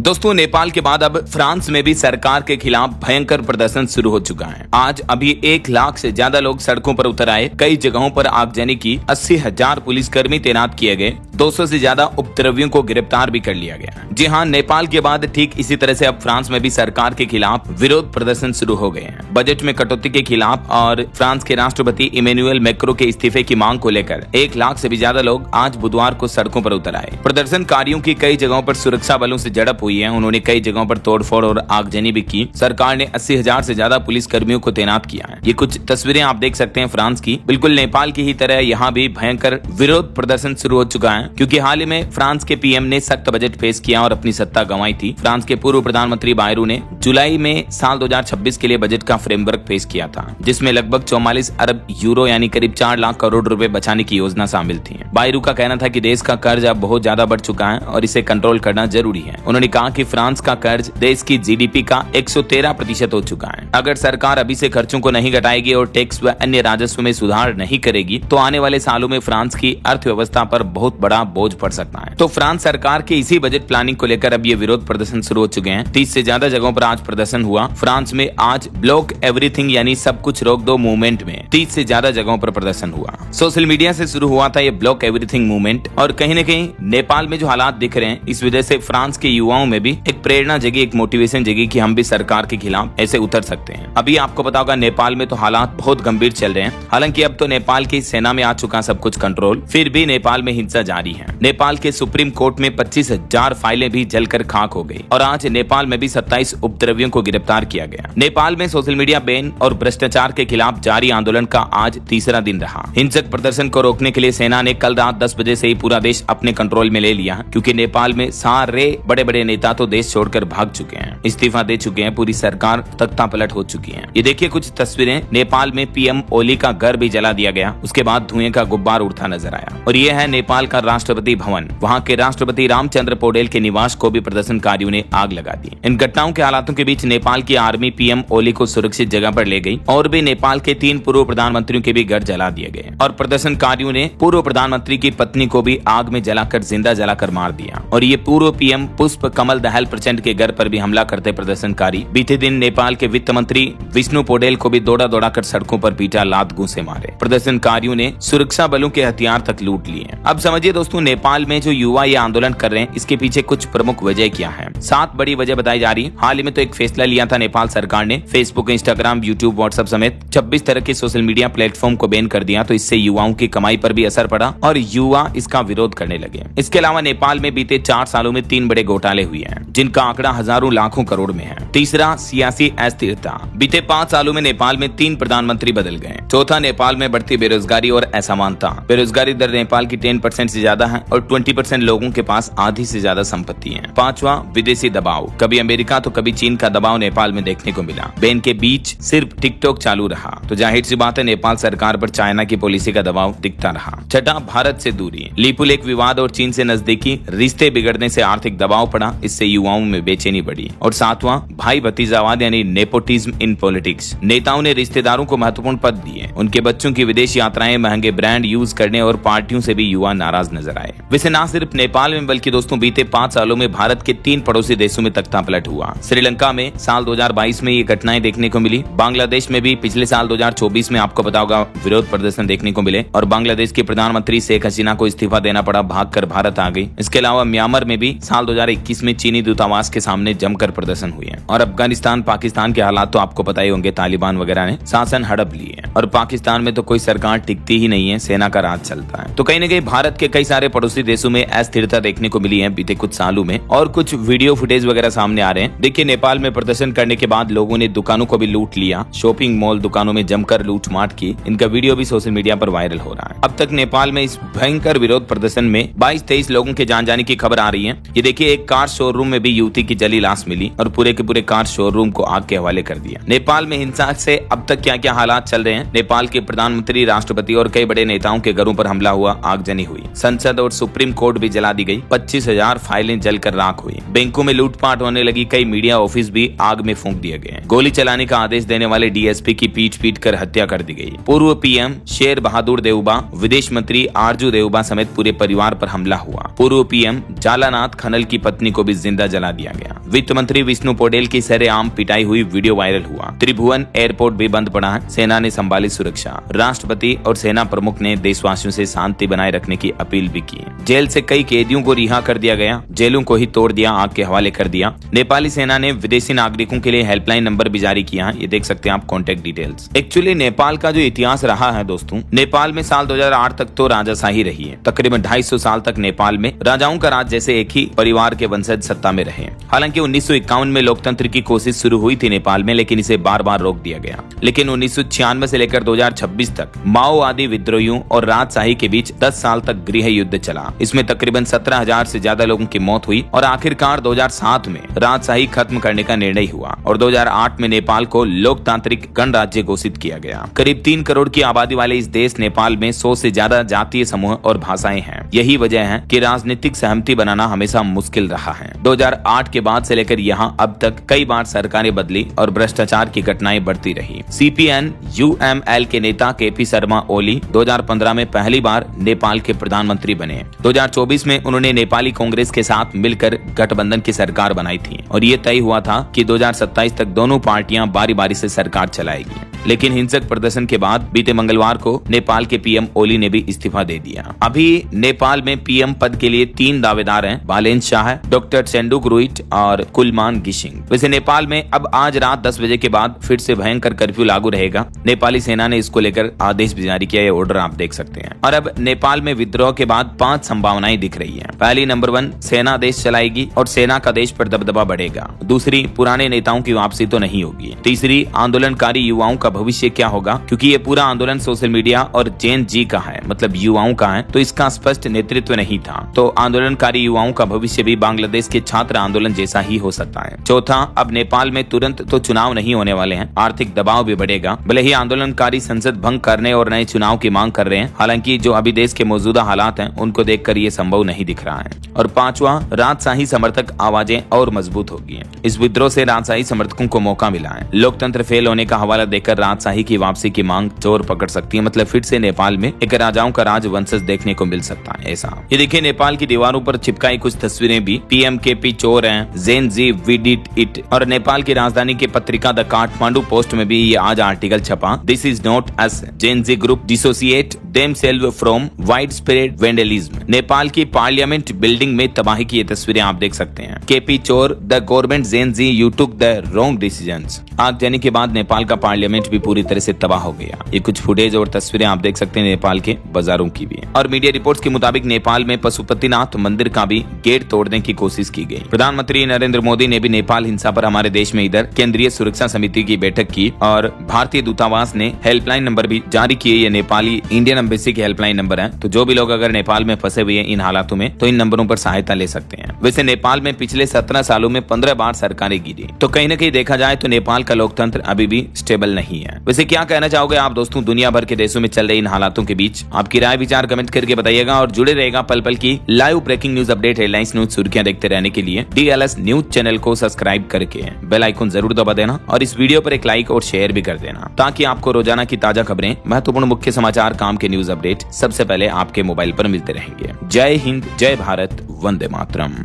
दोस्तों, नेपाल के बाद अब फ्रांस में भी सरकार के खिलाफ भयंकर प्रदर्शन शुरू हो चुका है। आज अभी 1 लाख से ज्यादा लोग सड़कों पर उतर आए। कई जगहों पर आगजनी की, 80,000 पुलिसकर्मी तैनात किए गए, 200 से ज्यादा उपद्रवियों को गिरफ्तार भी कर लिया गया। जी हाँ, नेपाल के बाद ठीक इसी तरह से अब फ्रांस में भी सरकार के खिलाफ विरोध प्रदर्शन शुरू हो गए हैं। बजट में कटौती के खिलाफ और फ्रांस के राष्ट्रपति इमैनुअल मैक्रों के इस्तीफे की मांग को लेकर 1 लाख से भी ज्यादा लोग आज बुधवार को सड़कों पर उतर आए। प्रदर्शनकारियों की कई जगहों पर सुरक्षा बलों से झड़प हुई है। उन्होंने कई जगहों पर तोड़फोड़ और आगजनी भी की। सरकार ने 80,000 से ज्यादा पुलिस कर्मियों को तैनात किया है। ये कुछ तस्वीरें आप देख सकते हैं फ्रांस की। बिल्कुल नेपाल की ही तरह यहाँ भी भयंकर विरोध प्रदर्शन शुरू हो चुका है, क्योंकि हाल ही में फ्रांस के पीएम ने सख्त बजट पेश किया और अपनी सत्ता गंवाई थी। फ्रांस के पूर्व प्रधानमंत्री बायरू ने जुलाई में साल 2026 के लिए बजट का फ्रेमवर्क पेश किया था, जिसमें लगभग 44 अरब यूरो यानी करीब 4 लाख करोड़ रुपए बचाने की योजना शामिल थी। बायरू का कहना था कि देश का कर्ज अब बहुत ज्यादा बढ़ चुका है और इसे कंट्रोल करना जरूरी है। उन्होंने कहा कि फ्रांस का कर्ज देश की जीडीपी का 113% हो चुका है। अगर सरकार अभी से खर्चों को नहीं घटाएगी और टैक्स व अन्य राजस्व में सुधार नहीं करेगी तो आने वाले सालों में फ्रांस की अर्थव्यवस्था पर बहुत बड़ा बोझ पड़ सकता है। तो फ्रांस सरकार के इसी बजट प्लानिंग को लेकर अब ये विरोध प्रदर्शन शुरू हो चुके हैं। 30 से ज्यादा जगहों पर आज प्रदर्शन हुआ। फ्रांस में आज ब्लॉक एवरीथिंग यानी सब कुछ रोक दो मूवमेंट में 30 से ज्यादा जगहों पर प्रदर्शन हुआ। सोशल मीडिया से शुरू हुआ था ये ब्लॉक एवरीथिंग मूवमेंट और कहीं न कहीं नेपाल में जो हालात दिख रहे हैं, इस वजह से फ्रांस के युवाओं में भी एक प्रेरणा जगी, एक मोटिवेशन जगी कि हम भी सरकार के खिलाफ ऐसे उतर सकते हैं। अभी आपको पता होगा नेपाल में तो हालात बहुत गंभीर चल रहे हैं। हालांकि अब तो नेपाल की सेना में आ चुका सब कुछ कंट्रोल, फिर भी नेपाल में हिंसा जारी है। नेपाल के सुप्रीम कोर्ट में 25,000 फाइलें भी जलकर खाक हो गई और आज नेपाल में भी 27 उपद्रवियों को गिरफ्तार किया गया। नेपाल में सोशल मीडिया बैन और भ्रष्टाचार के खिलाफ जारी आंदोलन का आज तीसरा दिन रहा। हिंसक प्रदर्शन को रोकने के लिए सेना ने कल रात 10 बजे से ही पूरा देश अपने कंट्रोल में ले लिया, क्योंकि नेपाल में सारे बड़े बड़े नेता तो देश छोड़कर भाग चुके हैं, इस्तीफा दे चुके हैं, पूरी सरकार तख्ता पलट हो चुकी है। ये देखिए कुछ तस्वीरें। नेपाल में पीएम ओली का घर भी जला दिया गया, उसके बाद धुएं का गुब्बार उड़ता नजर आया। और ये है नेपाल का राष्ट्रपति भवन। वहाँ के राष्ट्रपति रामचंद्र पौडेल के निवास को भी प्रदर्शनकारियों ने आग लगा दी। इन घटनाओं के हालातों के बीच नेपाल की आर्मी पीएम ओली को सुरक्षित जगह पर ले गई और भी नेपाल के 3 पूर्व प्रधानमंत्रियों के भी घर जला दिए गए और प्रदर्शनकारियों ने पूर्व प्रधानमंत्री की पत्नी को भी आग में जलाकर जिंदा जलाकर मार दिया। और ये पूर्व पीएम पुष्प कमल दहल प्रचंड के घर पर भी हमला करते प्रदर्शनकारी। बीते दिन नेपाल के वित्त मंत्री विष्णु पौडेल को भी दौड़ा दौड़ा कर सड़कों पर पीटा, लात घूंसे मारे। प्रदर्शनकारियों ने सुरक्षा बलों के हथियार तक लूट लिए। अब समझिए दोस्तों, नेपाल में जो युवा ये आंदोलन कर रहे हैं, इसके पीछे कुछ प्रमुख वजह क्या है। 7 बड़ी वजह बताई जा रही है। हाल ही में तो एक फैसला लिया था नेपाल सरकार ने, फेसबुक, इंस्टाग्राम, यूट्यूब, व्हाट्सएप समेत 26 तरह के सोशल मीडिया प्लेटफॉर्म को बैन कर दिया। तो इससे युवाओं की कमाई पर भी असर पड़ा और युवा इसका विरोध करने लगे। इसके अलावा नेपाल में बीते 4 सालों में 3 बड़े घोटाले हुए हैं, जिनका आंकड़ा हजारों लाखों करोड़ में है। तीसरा, सियासी अस्थिरता। बीते 5 सालों में नेपाल में 3 प्रधानमंत्री बदल गए। चौथा, नेपाल में बढ़ती बेरोजगारी और असमानता। बेरोजगारी दर नेपाल की 10% से ज्यादा है और 20% लोगों के पास आधी से ज्यादा संपत्ति है। 5वां, विदेशी दबाव। कभी अमेरिका तो कभी चीन का दबाव नेपाल में देखने को मिला। बैन के बीच सिर्फ टिकटॉक चालू रहा, तो जाहिर सी बात है नेपाल सरकार पर चाइना की पॉलिसी का दबाव दिखता रहा। छठा, भारत से दूरी। लिपुलेख विवाद और चीन से नजदीकी, रिश्ते बिगड़ने से आर्थिक दबाव पड़ा, इससे युवाओं में बेचैनी बढ़ी। और 7वां, भाई भतीजावाद यानी नेपोटिज्म इन पॉलिटिक्स। नेताओं ने रिश्तेदारों को महत्वपूर्ण पद दिए। उनके बच्चों की विदेश यात्राएं, महंगे ब्रांड यूज करने और पार्टियों से भी युवा नाराज नजर आए। वैसे न सिर्फ नेपाल में बल्कि दोस्तों बीते 5 सालों में भारत के 3 पड़ोसी देशों में तख्ता पलट हुआ। श्रीलंका में साल 2022 में ये घटनाएं देखने को मिली। बांग्लादेश में भी पिछले साल 2024 में आपको पता होगा विरोध प्रदर्शन देखने को मिले और बांग्लादेश की प्रधानमंत्री शेख हसीना को इस्तीफा देना पड़ा, भागकर भारत आ गई। इसके अलावा म्यांमार में भी साल 2021 में चीनी दूतावास के सामने जमकर प्रदर्शन हुए। और अफगानिस्तान, पाकिस्तान के हालात तो आपको पता ही होंगे, तालिबान वगैरह ने शासन हड़प लिए और पाकिस्तान में तो कोई सरकार टिकती ही नहीं है, सेना का राज चलता है। तो कहीं न कहीं भारत के कई सारे पड़ोसी देशों में अस्थिरता देखने को मिली है बीते कुछ सालों में और कुछ वीडियो फुटेज वगैरह सामने आ रहे हैं। देखिए, नेपाल में प्रदर्शन करने के बाद लोगों ने दुकानों को भी लूट लिया। शॉपिंग मॉल दुकानों में जमकर लूटमाट की। इनका वीडियो भी सोशल मीडिया पर वायरल हो रहा है। अब तक नेपाल में इस भयंकर विरोध प्रदर्शन में 22-23 लोगों के जान जाने की खबर आ रही है। ये देखिए, एक कार शोरूम में भी युवती की जली लाश मिली और पूरे के पूरे कार शोरूम को आग के हवाले कर दिया। नेपाल में हिंसा से अब तक क्या क्या हालात चल रहे हैं। नेपाल के प्रधानमंत्री, राष्ट्रपति और कई बड़े नेताओं के घरों पर हमला हुआ, आगजनी हुई। संसद और सुप्रीम कोर्ट भी जला दी गई। 25,000 फाइलें जलकर राख हुई। बैंकों में लूटपाट होने लगी। कई मीडिया ऑफिस भी आग में फूंक दिए गए। गोली चलाने का आदेश देने वाले डीएसपी की पीट कर हत्या कर दी गई। पूर्व पीएम शेर बहादुर देउबा, विदेश मंत्री आरजू देउबा समेत पूरे परिवार पर हमला हुआ। पूर्व पीएम जालानाथ खनल की पत्नी को भी भी जिंदा जला दिया गया। वित्त मंत्री विष्णु पौडेल की सरेआम पिटाई हुई वीडियो वायरल हुआ। त्रिभुवन एयरपोर्ट भी बंद पड़ा है। सेना ने संभाली सुरक्षा। राष्ट्रपति और सेना प्रमुख ने देशवासियों से शांति बनाए रखने की अपील भी की। जेल से कई कैदियों को रिहा कर दिया गया। जेलों को ही तोड़ दिया, आग के हवाले कर दिया। नेपाली सेना ने विदेशी नागरिकों के लिए हेल्पलाइन नंबर भी जारी किया है। ये देख सकते हैं आप कॉन्टेक्ट डिटेल्स। एक्चुअली नेपाल का जो इतिहास रहा है दोस्तों, नेपाल में साल 2008 तक तो राजाशाही रही है। तकरीबन 250 साल तक नेपाल में राजाओं का राज जैसे एक ही परिवार के वंशज सत्ता में रहे। हालांकि 1951 में लोकतंत्र की कोशिश शुरू हुई थी नेपाल में, लेकिन इसे बार बार रोक दिया गया। लेकिन 1996 से लेकर 2026 तक माओवादी विद्रोहियों और राजशाही के बीच 10 साल तक गृह युद्ध चला। इसमें तकरीबन 17,000 से ज्यादा लोगों की मौत हुई और आखिरकार 2007 में राजशाही खत्म करने का निर्णय हुआ और 2008 में नेपाल को लोकतांत्रिक गणराज्य घोषित किया गया। करीब 3 करोड़ की आबादी वाले इस देश नेपाल में 100 से ज्यादा जातीय समूह और भाषाएं हैं। यही वजह है कि राजनीतिक सहमति बनाना हमेशा मुश्किल रहा है। 2008 के बाद से लेकर यहाँ अब तक कई बार सरकारें बदली और भ्रष्टाचार की घटनाएं बढ़ती रही। सीपीएन यूएमएल के नेता केपी शर्मा ओली 2015 में पहली बार नेपाल के प्रधानमंत्री बने। 2024 में उन्होंने नेपाली कांग्रेस के साथ मिलकर गठबंधन की सरकार बनाई थी और ये तय हुआ था कि 2027 तक दोनों पार्टियां बारी बारी से सरकार चलाएगी। लेकिन हिंसक प्रदर्शन के बाद बीते मंगलवार को नेपाल के पीएम ओली ने भी इस्तीफा दे दिया। अभी नेपाल में पीएम पद के लिए 3 दावेदार हैं, बालेन शाह, डॉक्टर चेंडुक रुइट और कुलमान गिशिंग। वैसे नेपाल में अब आज रात 10 बजे के बाद फिर से भयंकर कर्फ्यू लागू रहेगा। नेपाली सेना ने इसको लेकर आदेश भी जारी किया है, ऑर्डर आप देख सकते हैं। और अब नेपाल में विद्रोह के बाद 5 संभावनाएं दिख रही है। पहली नंबर 1, सेना देश चलाएगी और सेना का देश पर दबदबा बढ़ेगा। दूसरी, पुराने नेताओं की वापसी तो नहीं होगी। तीसरी, आंदोलनकारी युवाओं का भविष्य क्या होगा, क्योंकि ये पूरा आंदोलन सोशल मीडिया और जेन जी का है, मतलब युवाओं का है, तो इसका स्पष्ट नेतृत्व नहीं था। तो आंदोलनकारी युवाओं का भविष्य भी बांग्लादेश के छात्र आंदोलन जैसा ही हो सकता है। चौथा, अब नेपाल में तुरंत तो चुनाव नहीं होने वाले हैं, आर्थिक दबाव भी बढ़ेगा। भले ही आंदोलनकारी संसद भंग करने और नए चुनाव की मांग कर रहे हैं, हालांकि जो अभी देश के मौजूदा हालात हैं उनको देखकर ये संभव नहीं दिख रहा है। और पांचवा, राजशाही समर्थक आवाजें और मजबूत होगी। इस विद्रोह से राजशाही समर्थकों को मौका मिला है। लोकतंत्र फेल होने का हवाला देकर राजशाही की वापसी की मांग जोर पकड़ सकती है। मतलब फिर से नेपाल में एक राजाओं का राज वंशज देखने को मिल सकता है। ऐसा ये देखिए, नेपाल की दीवारों पर चिपकाई कुछ तस्वीरें भी पीएम केपी चोर हैं, जेन जी वी डिड इट। और नेपाल की राजधानी की पत्रिका द काठमांडू पोस्ट में भी ये आज आर्टिकल छपा, this is not as Gen Z group dissociate themselves from widespread vandalism. Nepal की पार्लियामेंट बिल्डिंग में तबाही की ये तस्वीरें आप देख सकते हैं। केपी चोर, the government Gen Z you took the wrong decisions. आगजनी के बाद नेपाल का पार्लियामेंट भी पूरी तरह से तबाह हो गया। ये कुछ फुटेज और तस्वीरें आप देख सकते हैं नेपाल के बाजारों की भी। और मीडिया रिपोर्ट्स के मुताबिक नेपाल में पशुपतिनाथ मंदिर का भी गेट तोड़ने की कोशिश की गई। प्रधानमंत्री नरेंद्र मोदी ने भी नेपाल हिंसा पर हमारे देश में इधर केंद्रीय सुरक्षा समिति की बैठक की और भारतीय दूतावास ने हेल्पलाइन नंबर भी जारी किए। ये नेपाली इंडियन एम्बेसी के हेल्पलाइन नंबर है, तो जो भी लोग अगर नेपाल में फंसे हुए हैं इन हालातों में, तो इन नंबरों पर सहायता ले सकते हैं। वैसे नेपाल में पिछले 17 सालों में 15 बार सरकारें गिरी, तो कहीं न कहीं देखा जाए तो नेपाल का लोकतंत्र अभी भी स्टेबल नहीं है। वैसे क्या कहना चाहोगे आप दोस्तों, दुनिया भर के देशों में चल रहे इन हालातों के बीच आपकी राय विचार कमेंट करके बताइएगा और जुड़े रहेगा पल पल की live breaking news update, headlines news सुर्खियां देखते रहने के लिए DLS न्यूज चैनल को सब्सक्राइब करके बेल आइकन जरूर दबा देना और इस वीडियो पर एक लाइक और शेयर भी कर देना, ताकि आपको रोजाना की ताजा खबरें, महत्वपूर्ण मुख्य समाचार, काम के न्यूज अपडेट सबसे पहले आपके मोबाइल पर मिलते रहेंगे। जय हिंद, जय भारत, वंदे मातरम।